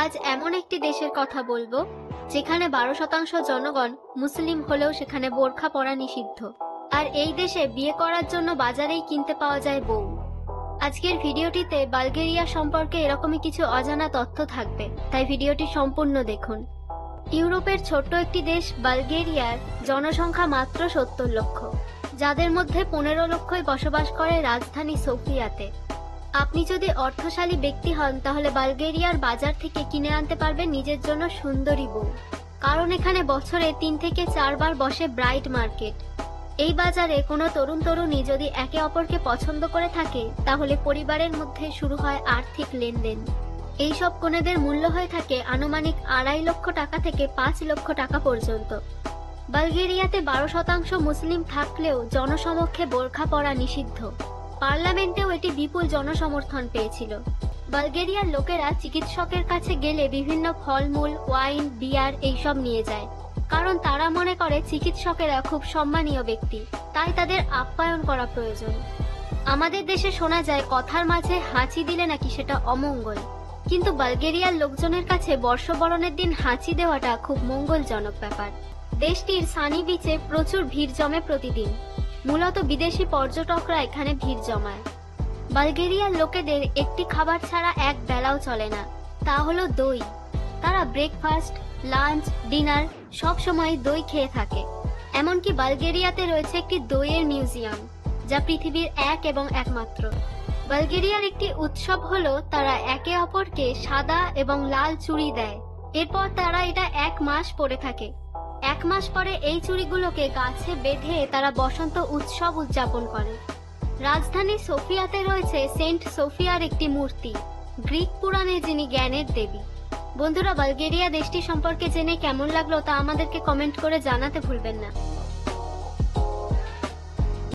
আজ এমন একটি দেশের কথা বলবো যেখানে 12% জনগণ মুসলিম হলেও সেখানে বোরখা পরা নিষিদ্ধ। আর এই দেশে বিয়ে করার জন্য বাজারেই কিনতে পাওয়া যায় বউ। আজকের ভিডিওটিতে বালগেরিয়া সম্পর্কে এরকমই কিছু অজানা তথ্য থাকবে, তাই ভিডিওটি সম্পূর্ণ দেখুন। ইউরোপের ছোট্ট একটি দেশ বালগেরিয়ার জনসংখ্যা মাত্র 70 লক্ষ, যাদের মধ্যে 15 লক্ষই বসবাস করে রাজধানী সোফিয়াতে। আপনি যদি অর্থশালী ব্যক্তি হন তাহলে বালগেরিয়ার বাজার থেকে কিনে আনতে পারবেন নিজের জন্য সুন্দরী বউ, কারণ এখানে বছরে 3 থেকে 4 বার বসে ব্রাইড মার্কেট। এই বাজারে কোনো তরুণী যদি একে অপরকে পছন্দ করে থাকে তাহলে পরিবারের মধ্যে শুরু হয় আর্থিক লেনদেন। এইসব কনেদের মূল্য হয়ে থাকে আনুমানিক 2.5 লক্ষ টাকা থেকে 5 লক্ষ টাকা পর্যন্ত। বালগেরিয়াতে 12% মুসলিম থাকলেও জনসমক্ষে বোরখা পরা নিষিদ্ধ। পার্লামেন্টেও এটি বিপুল জনসমর্থন পেয়েছিল। বালগেরিয়ার লোকেরা চিকিৎসকের কাছে গেলে বিভিন্ন ফলমূল, ওয়াইন, বিয়ার এইসব নিয়ে যায়, কারণ তারা মনে করে চিকিৎসকেরা খুব সম্মানীয় ব্যক্তি, তাই তাদের আপ্যায়ন করা প্রয়োজন। আমাদের দেশে শোনা যায় কথার মাঝে হাঁচি দিলে নাকি সেটা অমঙ্গল, কিন্তু বালগেরিয়ার লোকজনের কাছে বর্ষবরণের দিন হাঁচি দেওয়াটা খুব মঙ্গলজনক ব্যাপার। দেশটির সানি বিচে প্রচুর ভিড় জমে প্রতিদিন, মূলত বিদেশি পর্যটকরা এখানে ভিড় জমায়। বালগেরিয়ার লোকেদের একটি খাবার ছাড়া এক বেলাও চলে না, তা হলো দই। তারা ব্রেকফাস্ট, লাঞ্চ, ডিনার সব সময় দই খেয়ে থাকে। এমনকি বালগেরিয়াতে রয়েছে একটি দইয়ের মিউজিয়াম, যা পৃথিবীর এক এবং একমাত্র। বালগেরিয়ার একটি উৎসব হলো তারা একে অপরকে সাদা এবং লাল চুড়ি দেয়, এরপর তারা এটা 1 মাস পরে থাকে। 1 মাস পরে এই চুড়িগুলোকে গাছে বেঁধে তারা বসন্ত উৎসব উদযাপন করে। রাজধানী সোফিয়াতে রয়েছে সেন্ট সোফিয়ার একটি মূর্তি, গ্রিক পুরাণে যিনি জ্ঞানের দেবী। বন্ধুরা, বালগেরিয়া দেশটি সম্পর্কে জেনে কেমন লাগলো তা আমাদেরকে কমেন্ট করে জানাতে ভুলবেন না।